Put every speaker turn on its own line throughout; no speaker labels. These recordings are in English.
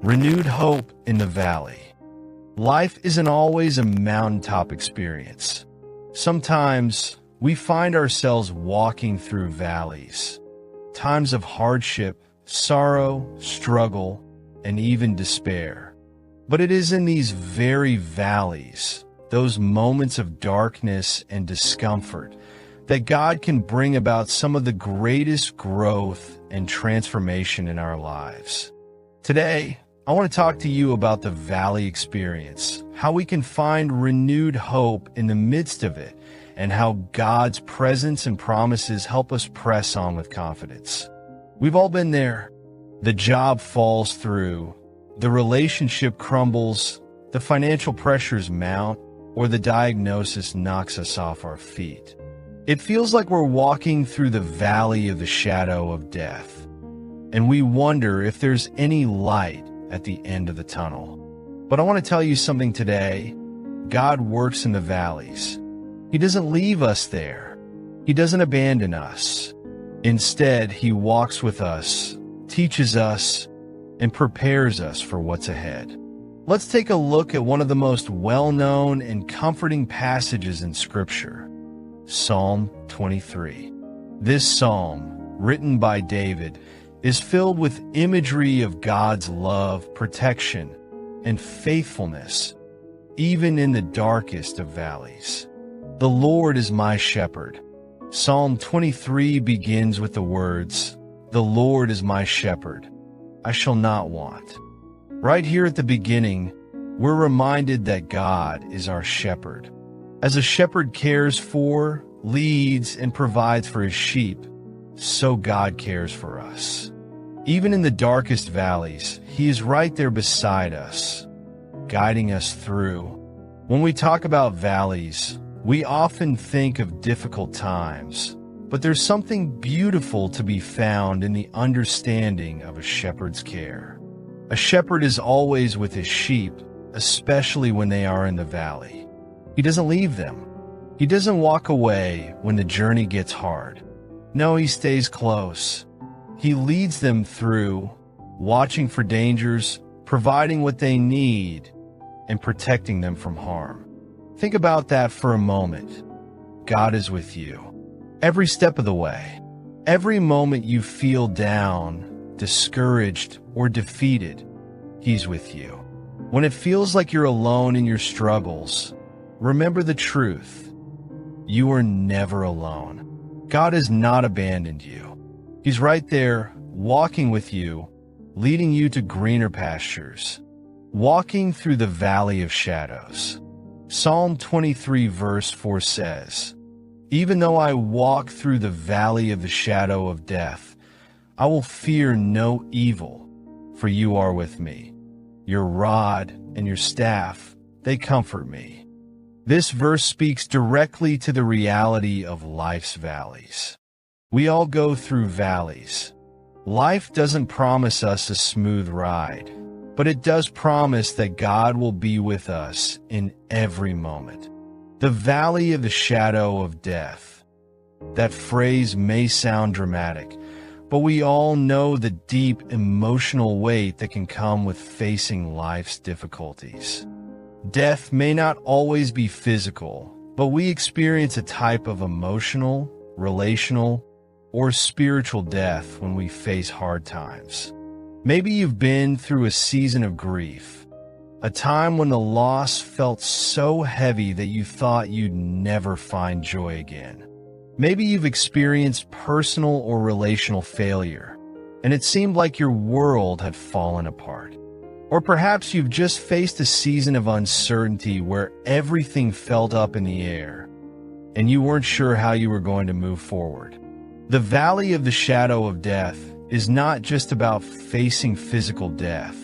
Renewed hope in the valley. Life isn't always a mountaintop experience. Sometimes we find ourselves walking through valleys, times of hardship, sorrow, struggle, and even despair. But it is in these very valleys, those moments of darkness and discomfort, that God can bring about some of the greatest growth and transformation in our lives. Today, I want to talk to you about the valley experience, how we can find renewed hope in the midst of it, and how God's presence and promises help us press on with confidence. We've all been there. The job falls through, the relationship crumbles, the financial pressures mount, or the diagnosis knocks us off our feet. It feels like we're walking through the valley of the shadow of death, and we wonder if there's any light at the end of the tunnel. But I want to tell you something today. God works in the valleys. He doesn't leave us there. He doesn't abandon us. Instead, He walks with us, teaches us, and prepares us for what's ahead. Let's take a look at one of the most well-known and comforting passages in Scripture, Psalm 23. This psalm, written by David, is filled with imagery of God's love, protection, and faithfulness, even in the darkest of valleys. The Lord is my shepherd. Psalm 23 begins with the words, "The Lord is my shepherd, I shall not want." Right here at the beginning, we're reminded that God is our shepherd. As a shepherd cares for, leads, and provides for his sheep, so God cares for us. Even in the darkest valleys, He is right there beside us, guiding us through. When we talk about valleys, we often think of difficult times, but there's something beautiful to be found in the understanding of a shepherd's care. A shepherd is always with his sheep, especially when they are in the valley. He doesn't leave them. He doesn't walk away when the journey gets hard. No, He stays close. He leads them through, watching for dangers, providing what they need, and protecting them from harm. Think about that for a moment. God is with you every step of the way. Every moment you feel down, discouraged, or defeated, He's with you. When it feels like you're alone in your struggles, remember the truth. You are never alone. God has not abandoned you. He's right there, walking with you, leading you to greener pastures, walking through the valley of shadows. Psalm 23 verse 4 says, "Even though I walk through the valley of the shadow of death, I will fear no evil, for you are with me. Your rod and your staff, they comfort me." This verse speaks directly to the reality of life's valleys. We all go through valleys. Life doesn't promise us a smooth ride, but it does promise that God will be with us in every moment. The valley of the shadow of death. That phrase may sound dramatic, but we all know the deep emotional weight that can come with facing life's difficulties. Death may not always be physical, but we experience a type of emotional, relational, or spiritual death when we face hard times. Maybe you've been through a season of grief, a time when the loss felt so heavy that you thought you'd never find joy again. Maybe you've experienced personal or relational failure, and it seemed like your world had fallen apart. Or perhaps you've just faced a season of uncertainty where everything felt up in the air, and you weren't sure how you were going to move forward. The valley of the shadow of death is not just about facing physical death.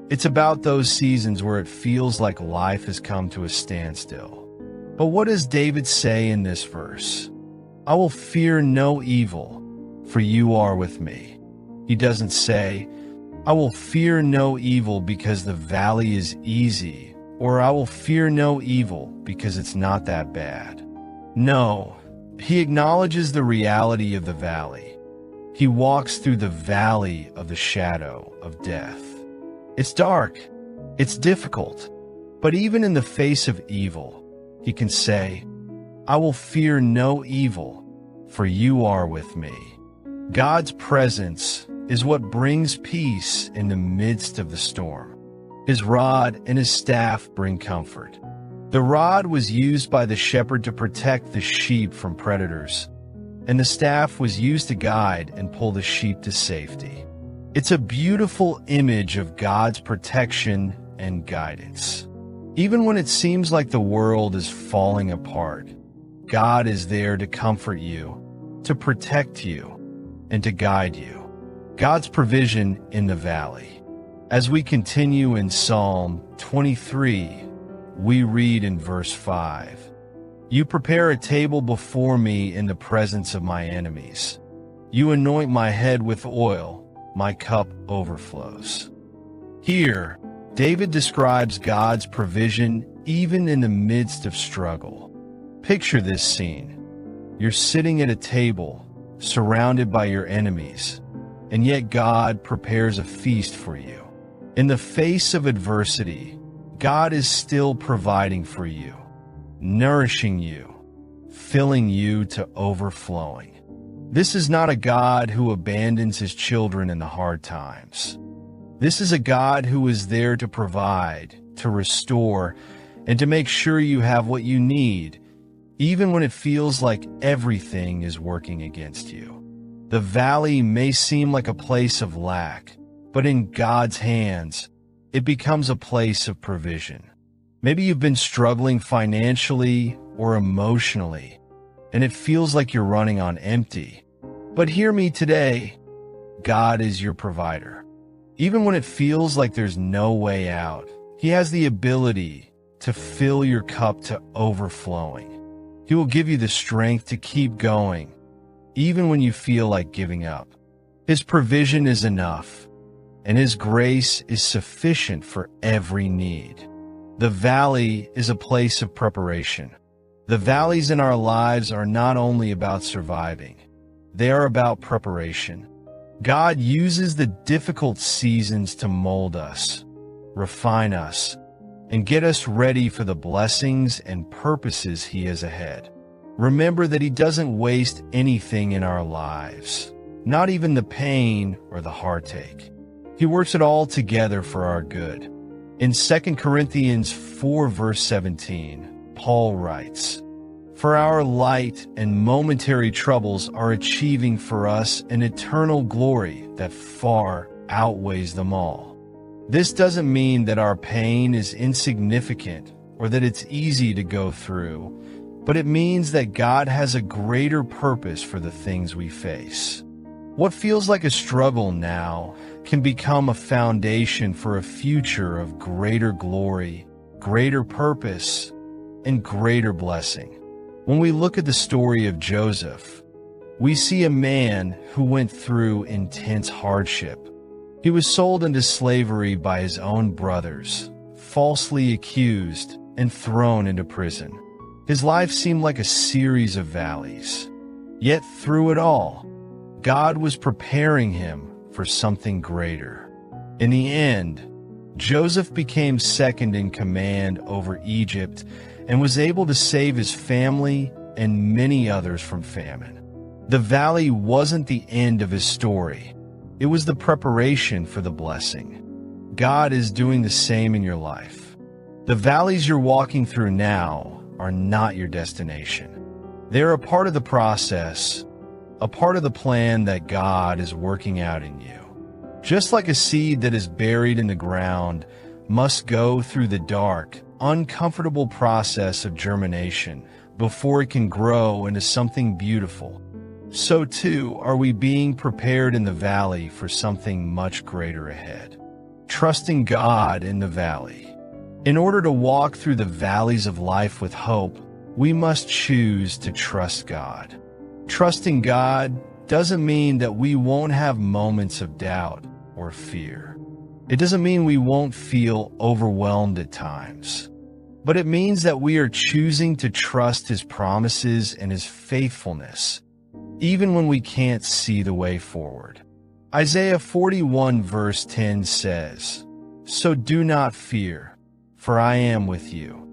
It's about those seasons where it feels like life has come to a standstill. But what does David say in this verse? "I will fear no evil, for you are with me." He doesn't say, "I will fear no evil because the valley is easy," or "I will fear no evil because it's not that bad." No, he acknowledges the reality of the valley. He walks through the valley of the shadow of death. It's dark. It's difficult. But even in the face of evil, he can say, I will fear no evil, for you are with me. God's presence is what brings peace in the midst of the storm. His rod and his staff bring comfort. The rod was used by the shepherd to protect the sheep from predators, and the staff was used to guide and pull the sheep to safety. It's a beautiful image of God's protection and guidance. Even when it seems like the world is falling apart, God is there to comfort you, to protect you, and to guide you. God's provision in the valley. As we continue in Psalm 23, we read in verse 5, You prepare a table before me in the presence of my enemies. You anoint my head with oil, my cup overflows. Here, David describes God's provision even in the midst of struggle. Picture this scene. You're sitting at a table, surrounded by your enemies, and yet God prepares a feast for you. In the face of adversity, God is still providing for you, nourishing you, filling you to overflowing. This is not a God who abandons his children in the hard times. This is a God who is there to provide, to restore, and to make sure you have what you need, even when it feels like everything is working against you. The valley may seem like a place of lack, but in God's hands, it becomes a place of provision. Maybe you've been struggling financially or emotionally, and it feels like you're running on empty. But hear me today, God is your provider. Even when it feels like there's no way out, he has the ability to fill your cup to overflowing. He will give you the strength to keep going, even when you feel like giving up. His provision is enough, and his grace is sufficient for every need. The valley is a place of preparation. The valleys in our lives are not only about surviving, they are about preparation. God uses the difficult seasons to mold us, refine us, and get us ready for the blessings and purposes he has ahead. Remember that he doesn't waste anything in our lives, not even the pain or the heartache. He works it all together for our good. In 2 Corinthians 4 verse 17, Paul writes, For our light and momentary troubles are achieving for us an eternal glory that far outweighs them all. This doesn't mean that our pain is insignificant or that it's easy to go through, but it means that God has a greater purpose for the things we face. What feels like a struggle now can become a foundation for a future of greater glory, greater purpose, and greater blessing. When we look at the story of Joseph, we see a man who went through intense hardship. He was sold into slavery by his own brothers, falsely accused, and thrown into prison. His life seemed like a series of valleys. Yet through it all, God was preparing him for something greater. In the end, Joseph became second in command over Egypt and was able to save his family and many others from famine. The valley wasn't the end of his story. It was the preparation for the blessing. God is doing the same in your life. The valleys you're walking through now are not your destination. They're a part of the process, a part of the plan that God is working out in you. Just like a seed that is buried in the ground must go through the dark, uncomfortable process of germination before it can grow into something beautiful, so too are we being prepared in the valley for something much greater ahead. Trusting God in the valley. In order to walk through the valleys of life with hope, we must choose to trust God. Trusting God doesn't mean that we won't have moments of doubt or fear. It doesn't mean we won't feel overwhelmed at times. But it means that we are choosing to trust His promises and His faithfulness, even when we can't see the way forward. Isaiah 41 verse 10 says, So do not fear, for I am with you.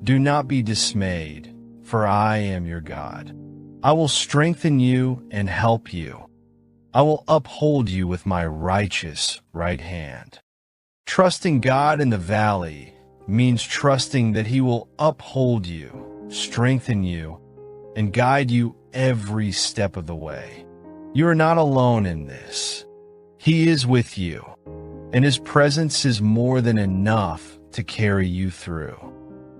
Do not be dismayed, for I am your God. I will strengthen you and help you. I will uphold you with my righteous right hand. Trusting God in the valley means trusting that He will uphold you, strengthen you, and guide you every step of the way. You are not alone in this. He is with you, and His presence is more than enough to carry you through.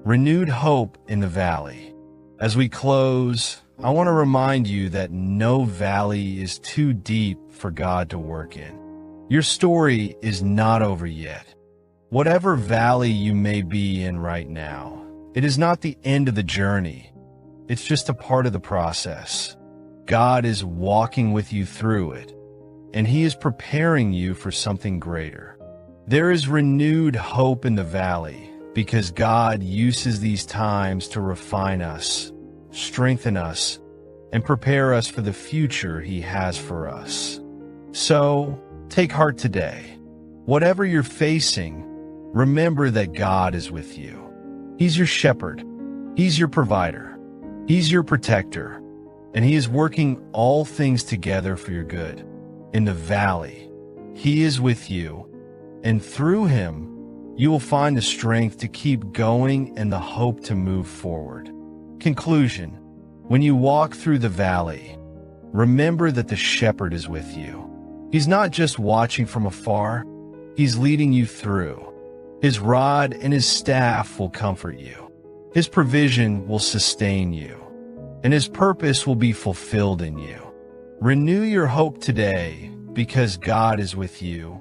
Renewed hope in the valley. As we close, I want to remind you that no valley is too deep for God to work in. Your story is not over yet. Whatever valley you may be in right now, it is not the end of the journey. It's just a part of the process. God is walking with you through it, and He is preparing you for something greater. There is renewed hope in the valley because God uses these times to refine us, strengthen us, and prepare us for the future He has for us. So, take heart today. Whatever you're facing, remember that God is with you. He's your shepherd. He's your provider. He's your protector. And He is working all things together for your good. In the valley, He is with you, and through Him, you will find the strength to keep going and the hope to move forward. Conclusion: when you walk through the valley, remember that the shepherd is with you. He's not just watching from afar, He's leading you through. His rod and His staff will comfort you. His provision will sustain you, and His purpose will be fulfilled in you. Renew your hope today because God is with you,